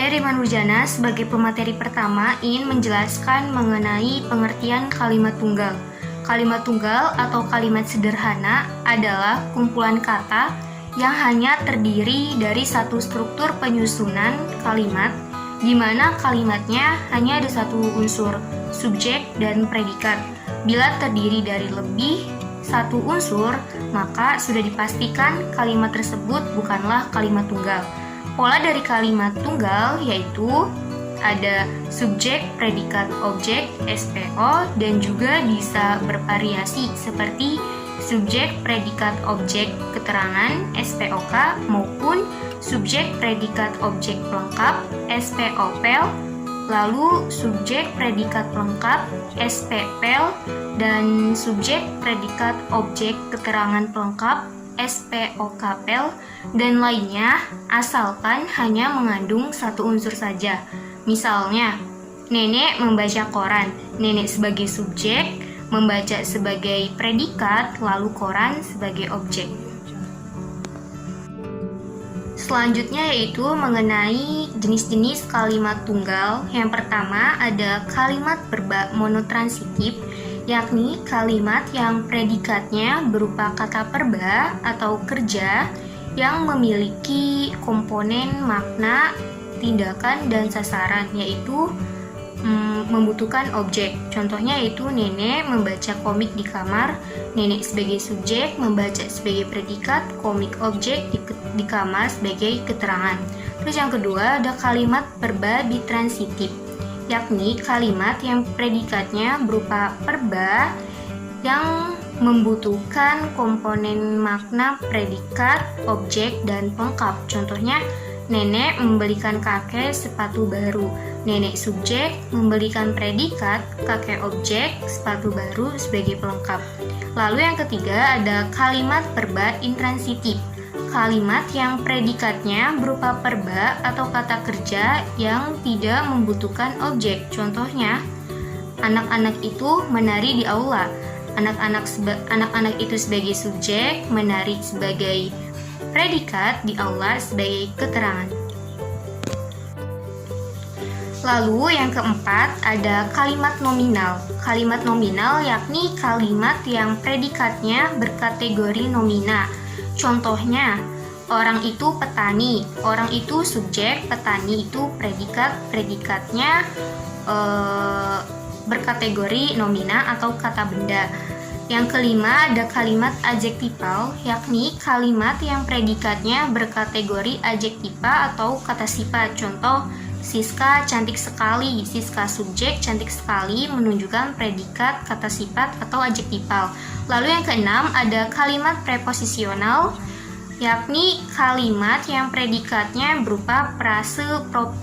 Saya Rima Nurjana sebagai pemateri pertama ingin menjelaskan mengenai pengertian kalimat tunggal. Kalimat tunggal atau kalimat sederhana adalah kumpulan kata yang hanya terdiri dari satu struktur penyusunan kalimat, di mana kalimatnya hanya ada satu unsur, subjek dan predikat. Bila terdiri dari lebih satu unsur, maka sudah dipastikan kalimat tersebut bukanlah kalimat tunggal. Pola dari kalimat tunggal yaitu ada subjek, predikat, objek, SPO, dan juga bisa bervariasi seperti subjek, predikat, objek, keterangan, SPOK, maupun subjek, predikat, objek pelengkap, SPOPEL, lalu subjek, predikat pelengkap, SPPEL, dan subjek, predikat, objek, keterangan pelengkap, SPOKPEL, dan lainnya, asalkan hanya mengandung satu unsur saja. Misalnya, nenek membaca koran, nenek sebagai subjek, membaca sebagai predikat, lalu koran sebagai objek. Selanjutnya yaitu mengenai jenis-jenis kalimat tunggal. Yang pertama ada kalimat verba monotransitif, yakni kalimat yang predikatnya berupa kata verba atau kerja yang memiliki komponen makna, tindakan, dan sasaran, yaitu membutuhkan objek. Contohnya yaitu nenek membaca komik di kamar, nenek sebagai subjek, membaca sebagai predikat, komik objek di kamar sebagai keterangan. Terus yang kedua ada kalimat verba bitransitif, yakni kalimat yang predikatnya berupa verba yang membutuhkan komponen makna, predikat, objek, dan pelengkap. Contohnya, nenek membelikan kakek sepatu baru, nenek subjek membelikan predikat, kakek objek, sepatu baru sebagai pelengkap. Lalu yang ketiga ada kalimat verba intransitif, kalimat yang predikatnya berupa verba atau kata kerja yang tidak membutuhkan objek. Contohnya, anak-anak itu menari di aula, anak-anak itu sebagai subjek, menari sebagai predikat, di aula sebagai keterangan. Lalu yang keempat ada kalimat nominal. Kalimat nominal yakni kalimat yang predikatnya berkategori nomina. Contohnya, orang itu petani, orang itu subjek, petani itu predikat, predikatnya berkategori nomina atau kata benda. Yang kelima ada kalimat adjektifal, yakni kalimat yang predikatnya berkategori adjektiva atau kata sifat. Contoh, Siska cantik sekali, Siska subjek cantik sekali menunjukkan predikat, kata sifat atau adjektifal. Lalu yang keenam ada kalimat preposisional, yakni kalimat yang predikatnya berupa frase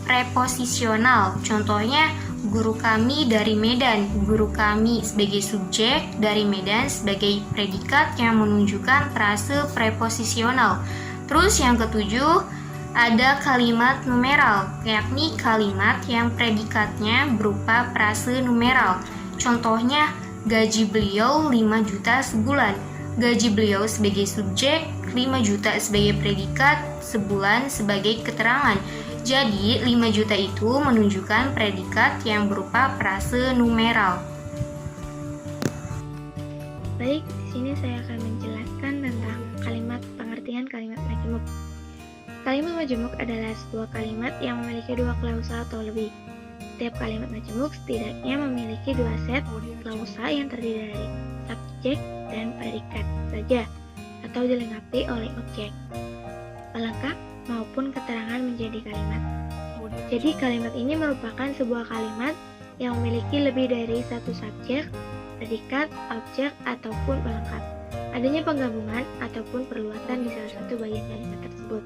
preposisional. Contohnya, guru kami dari Medan, guru kami sebagai subjek, dari Medan sebagai predikat yang menunjukkan frase preposisional. Terus yang ketujuh ada kalimat numeral, yakni kalimat yang predikatnya berupa frase numeral. Contohnya, gaji beliau 5 juta sebulan, gaji beliau sebagai subjek, 5 juta sebagai predikat, sebulan sebagai keterangan. Jadi, 5 juta itu menunjukkan predikat yang berupa frase numeral. Baik, di sini saya akan menjelaskan tentang pengertian kalimat majemuk. Kalimat majemuk adalah sebuah kalimat yang memiliki dua klausa atau lebih. Setiap kalimat majemuk setidaknya memiliki dua set klausa yang terdiri dari subjek dan predikat saja, atau dilengkapi oleh objek, pelengkap, maupun keterangan menjadi kalimat. Jadi kalimat ini merupakan sebuah kalimat yang memiliki lebih dari satu subjek, predikat, objek, ataupun pelengkap. Adanya penggabungan ataupun perluasan di salah satu bagian kalimat tersebut.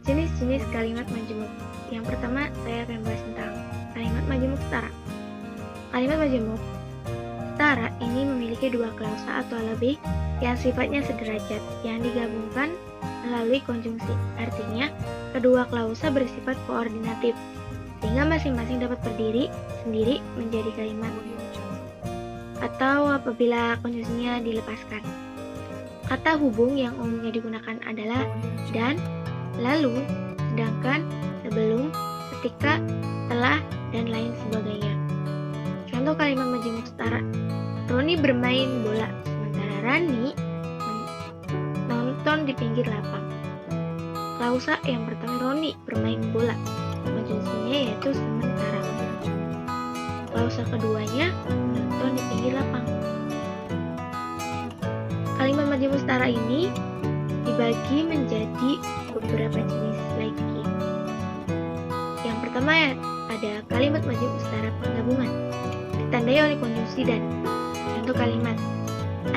Jenis-jenis kalimat majemuk. Yang pertama, saya akan bahas tentang kalimat majemuk setara. Kalimat majemuk setara ini memiliki dua klausa atau lebih yang sifatnya sederajat, yang digabungkan melalui konjungsi. Artinya, kedua klausa bersifat koordinatif, sehingga masing-masing dapat berdiri sendiri menjadi kalimat. Atau apabila konjungsinya dilepaskan. Kata hubung yang umumnya digunakan adalah dan, lalu, sedangkan, sebelum, ketika, telah, dan lain sebagainya. Contoh kalimat majemuk setara. Roni bermain bola, sementara Rani nonton di pinggir lapang. Klausa yang pertama, Roni bermain bola, konjungsinya yaitu sementara. Klausa keduanya, menonton di pinggir lapang. Kalimat majemuk setara ini dibagi menjadi beberapa jenis lagi. Yang pertama ada kalimat majemuk setara penggabungan, ditandai oleh konjungsi dan. Contoh kalimat,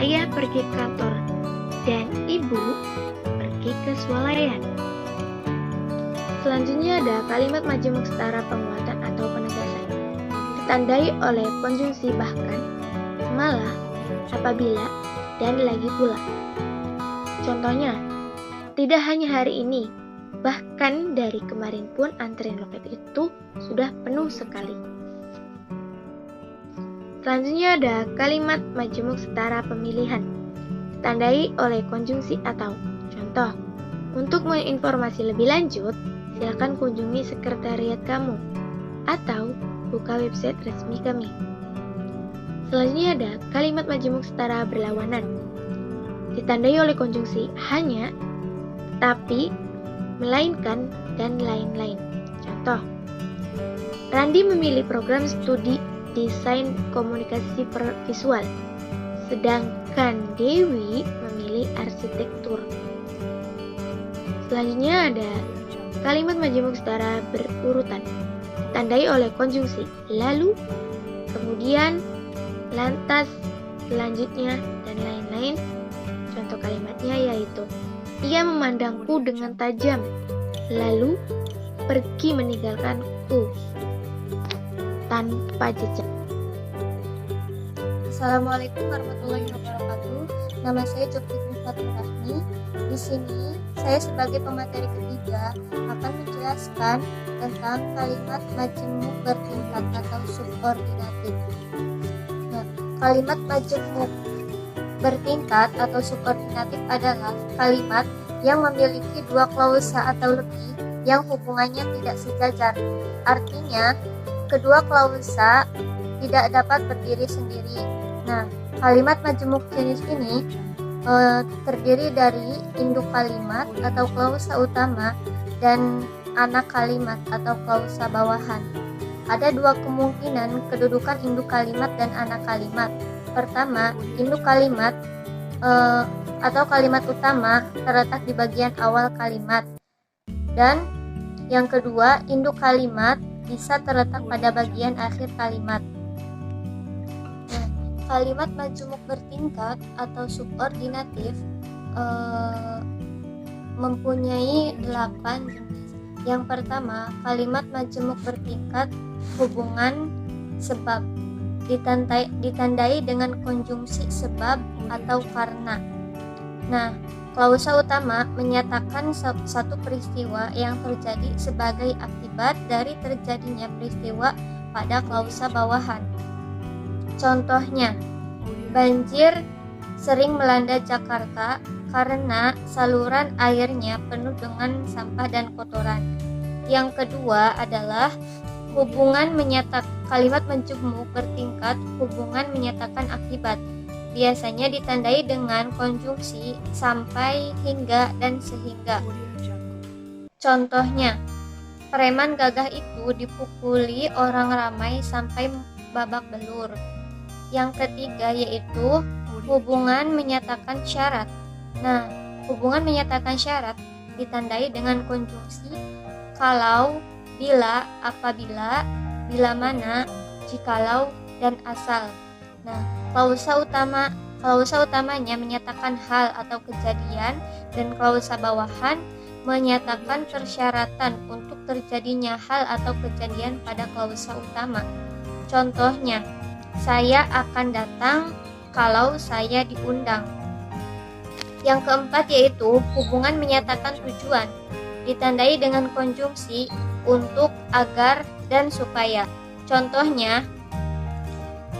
ayah pergi ke kantor dan ibu pergi ke swalayan. Selanjutnya ada kalimat majemuk setara penguatan atau penegasan, ditandai oleh konjungsi bahkan, malah, apabila, dan lagi pula. Contohnya, tidak hanya hari ini, bahkan dari kemarin pun antrian loket itu sudah penuh sekali. Selanjutnya ada kalimat majemuk setara pemilihan, ditandai oleh konjungsi atau. Contoh, untuk menginformasi lebih lanjut, silakan kunjungi sekretariat kamu atau buka website resmi kami. Selanjutnya ada kalimat majemuk setara berlawanan, ditandai oleh konjungsi hanya, tapi, melainkan, dan lain-lain. Contoh, Randi memilih program studi desain komunikasi visual, sedangkan Dewi memilih arsitektur. Selanjutnya ada kalimat majemuk setara berurutan, ditandai oleh konjungsi lalu, kemudian, lantas, selanjutnya, dan lain-lain. Contoh kalimatnya yaitu, ia memandangku dengan tajam, lalu pergi meninggalkanku tanpa jejak. Assalamualaikum warahmatullahi wabarakatuh. Nama saya Jokfitri Fatur Rahmi. Di sini saya sebagai pemateri ketiga akan menjelaskan tentang kalimat majemuk bertingkat atau subordinatif. Kalimat majemuk bertingkat atau subordinatif adalah kalimat yang memiliki dua klausa atau lebih yang hubungannya tidak sejajar. Artinya, kedua klausa tidak dapat berdiri sendiri. Nah, kalimat majemuk jenis ini terdiri dari induk kalimat atau klausa utama dan anak kalimat atau klausa bawahan. Ada dua kemungkinan kedudukan induk kalimat dan anak kalimat. Pertama, induk kalimat atau kalimat utama terletak di bagian awal kalimat. Dan yang kedua, induk kalimat bisa terletak pada bagian akhir kalimat. Nah, kalimat majemuk bertingkat atau subordinatif mempunyai 8 jenis. Yang pertama, kalimat majemuk bertingkat hubungan sebab, ditandai dengan konjungsi sebab atau karena. Nah, klausa utama menyatakan satu peristiwa yang terjadi sebagai akibat dari terjadinya peristiwa pada klausa bawahan. Contohnya, banjir sering melanda Jakarta karena saluran airnya penuh dengan sampah dan kotoran. Yang kedua adalah hubungan menyatakan kalimat majemuk bertingkat hubungan menyatakan akibat. Biasanya ditandai dengan konjungsi sampai, hingga, dan sehingga. Contohnya, preman gagah itu dipukuli orang ramai sampai babak belur. Yang ketiga yaitu hubungan menyatakan syarat. Nah, hubungan menyatakan syarat ditandai dengan konjungsi kalau, bila, apabila, bila mana, jikalau, dan asal. Nah, klausa utamanya menyatakan hal atau kejadian dan klausa bawahan menyatakan persyaratan untuk terjadinya hal atau kejadian pada klausa utama. Contohnya, saya akan datang kalau saya diundang. Yang keempat yaitu hubungan menyatakan tujuan, ditandai dengan konjungsi untuk, agar, dan supaya. Contohnya,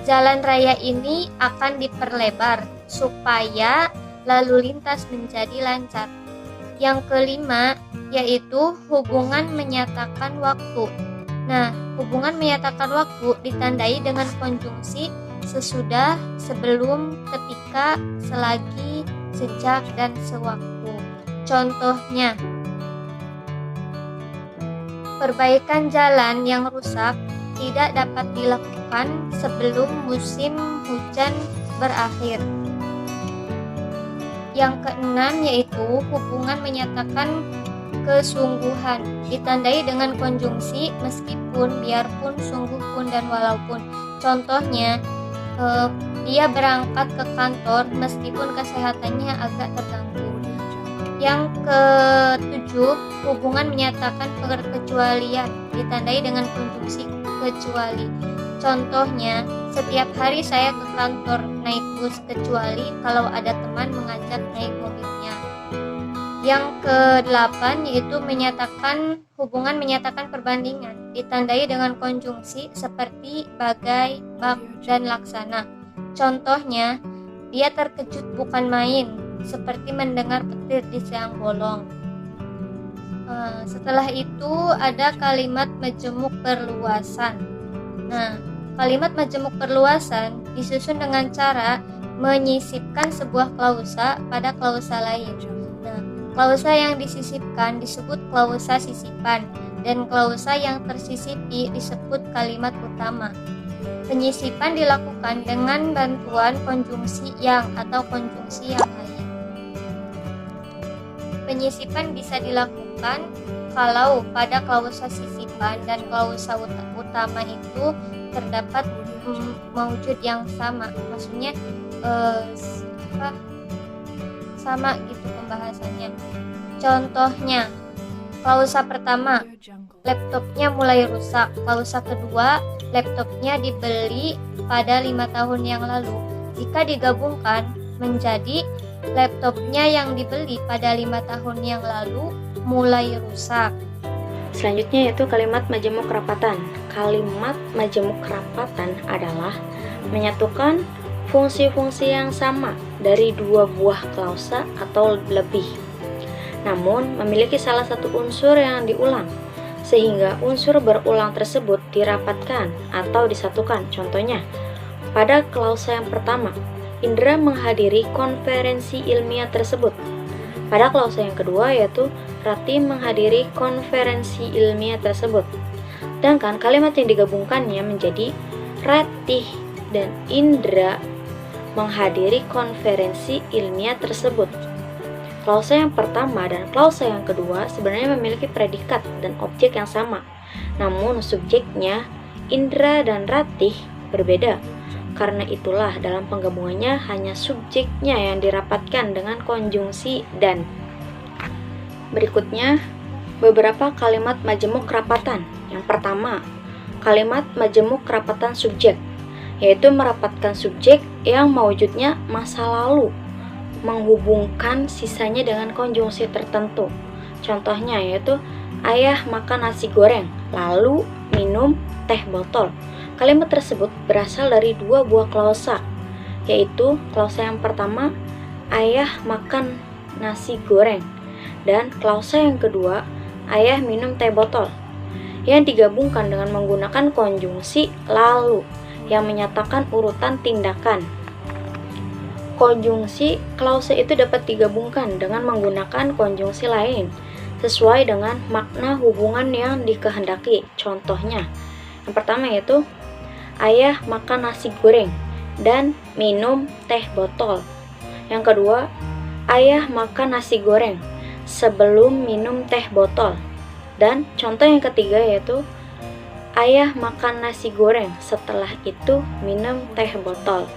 jalan raya ini akan diperlebar supaya lalu lintas menjadi lancar. Yang kelima yaitu hubungan menyatakan waktu, Nah, hubungan menyatakan waktu ditandai dengan konjungsi sesudah, sebelum, ketika, selagi, sejak, dan sewaktu. Contohnya, perbaikan jalan yang rusak tidak dapat dilakukan sebelum musim hujan berakhir. Yang keenam yaitu hubungan menyatakan kesungguhan, ditandai dengan konjungsi meskipun, biarpun, sungguh pun, dan walaupun. Contohnya, dia berangkat ke kantor meskipun kesehatannya agak terganggu. Yang ketujuh, hubungan menyatakan perkecualian, ditandai dengan konjungsi kecuali. Contohnya, setiap hari saya ke kantor naik bus kecuali kalau ada teman mengajak naik mobilnya. Yang kedelapan yaitu hubungan menyatakan perbandingan, ditandai dengan konjungsi seperti bagai, bak, dan laksana. Contohnya, dia terkejut bukan main, seperti mendengar petir di siang bolong. Setelah itu ada kalimat majemuk perluasan. Nah, kalimat majemuk perluasan disusun dengan cara menyisipkan sebuah klausa pada klausa lain. Nah, klausa yang disisipkan disebut klausa sisipan, dan klausa yang tersisipi disebut kalimat utama. Penyisipan dilakukan dengan bantuan konjungsi yang atau konjungsi yang lain. Penyisipan bisa dilakukan kalau pada klausa sisipan dan klausa utama itu terdapat maujud yang sama, maksudnya sama gitu pembahasannya. Contohnya, klausa pertama, laptopnya mulai rusak. Klausa kedua, laptopnya dibeli pada 5 tahun yang lalu. Jika digabungkan menjadi laptopnya yang dibeli pada 5 tahun yang lalu mulai rusak. Selanjutnya yaitu kalimat majemuk rapatan. Kalimat majemuk rapatan adalah menyatukan fungsi-fungsi yang sama dari dua buah klausa atau lebih, namun memiliki salah satu unsur yang diulang, sehingga unsur berulang tersebut dirapatkan atau disatukan. Contohnya, pada klausa yang pertama, Indra menghadiri konferensi ilmiah tersebut. Pada klausa yang kedua yaitu Rati menghadiri konferensi ilmiah tersebut. Sedangkan kalimat yang digabungkannya menjadi Ratih dan Indra menghadiri konferensi ilmiah tersebut. Klausa yang pertama dan klausa yang kedua sebenarnya memiliki predikat dan objek yang sama, namun subjeknya Indra dan Ratih berbeda. Karena itulah dalam penggabungannya hanya subjeknya yang dirapatkan dengan konjungsi dan. Berikutnya, beberapa kalimat majemuk rapatan. Yang pertama, kalimat majemuk rapatan subjek, yaitu merapatkan subjek yang mewujudnya masa lalu, menghubungkan sisanya dengan konjungsi tertentu. Contohnya yaitu ayah makan nasi goreng, lalu minum teh botol. Kalimat tersebut berasal dari dua buah klausa, yaitu klausa yang pertama, ayah makan nasi goreng, dan klausa yang kedua, ayah minum teh botol, yang digabungkan dengan menggunakan konjungsi lalu, yang menyatakan urutan tindakan. Konjungsi klausa itu dapat digabungkan dengan menggunakan konjungsi lain, sesuai dengan makna hubungan yang dikehendaki. Contohnya, yang pertama yaitu ayah makan nasi goreng dan minum teh botol. Yang kedua, ayah makan nasi goreng sebelum minum teh botol. Dan contoh yang ketiga yaitu ayah makan nasi goreng setelah itu minum teh botol.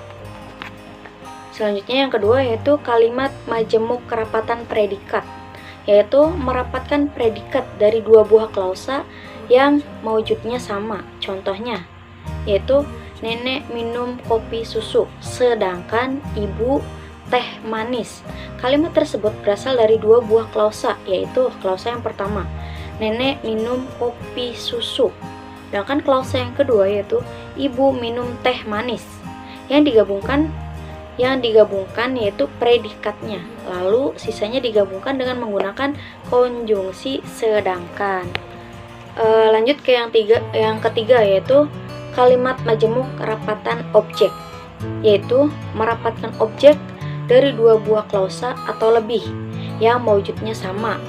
Selanjutnya yang kedua yaitu kalimat majemuk kerapatan predikat, yaitu merapatkan predikat dari dua buah klausa yang mewujudnya sama. Contohnya yaitu nenek minum kopi susu, sedangkan ibu teh manis. Kalimat tersebut berasal dari dua buah klausa, yaitu klausa yang pertama, nenek minum kopi susu, sedangkan klausa yang kedua yaitu ibu minum teh manis. Yang digabungkan yaitu predikatnya, lalu sisanya digabungkan dengan menggunakan konjungsi sedangkan. Lanjut ke yang ketiga yaitu kalimat majemuk rapatan objek, yaitu merapatkan objek dari dua buah klausa atau lebih yang wujudnya sama,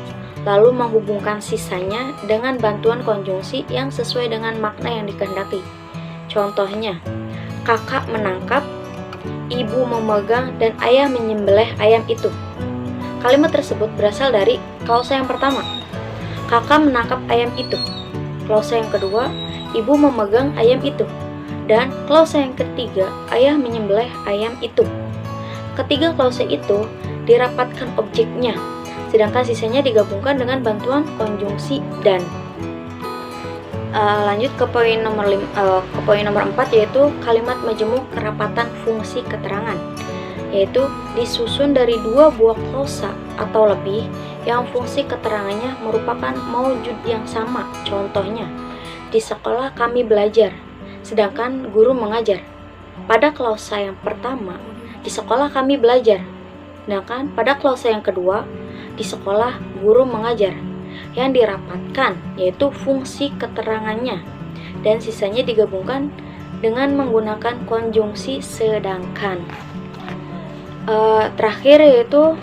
lalu menghubungkan sisanya dengan bantuan konjungsi yang sesuai dengan makna yang dikehendaki. Contohnya, kakak menangkap, ibu memegang, dan ayah menyembelih ayam itu. Kalimat tersebut berasal dari klausa yang pertama, kakak menangkap ayam itu. Klausa yang kedua, ibu memegang ayam itu. Dan klausa yang ketiga, ayah menyembelih ayam itu. Ketiga klausa itu dirapatkan objeknya, sedangkan sisanya digabungkan dengan bantuan konjungsi dan. Lanjut ke poin nomor 4, yaitu kalimat majemuk rapatan fungsi keterangan, yaitu disusun dari dua buah klausa atau lebih yang fungsi keterangannya merupakan maujud yang sama. Contohnya, di sekolah kami belajar, sedangkan guru mengajar. Pada klausa yang pertama, di sekolah kami belajar, sedangkan pada klausa yang kedua, di sekolah guru mengajar. Yang dirapatkan yaitu fungsi keterangannya, dan sisanya digabungkan dengan menggunakan konjungsi sedangkan. Terakhir yaitu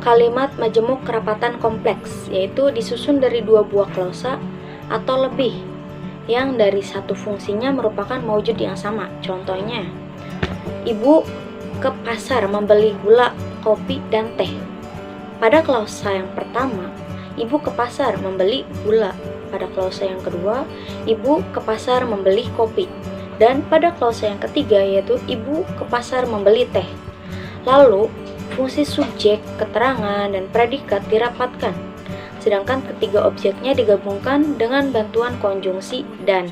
kalimat majemuk rapatan kompleks, yaitu disusun dari dua buah klausa atau lebih yang dari satu fungsinya merupakan maujud yang sama. Contohnya, ibu ke pasar membeli gula, kopi, dan teh. Pada klausa yang pertama, ibu ke pasar membeli gula. Pada klausa yang kedua, ibu ke pasar membeli kopi. Dan pada klausa yang ketiga, yaitu ibu ke pasar membeli teh. Lalu, fungsi subjek, keterangan, dan predikat dirapatkan, sedangkan ketiga objeknya digabungkan dengan bantuan konjungsi dan.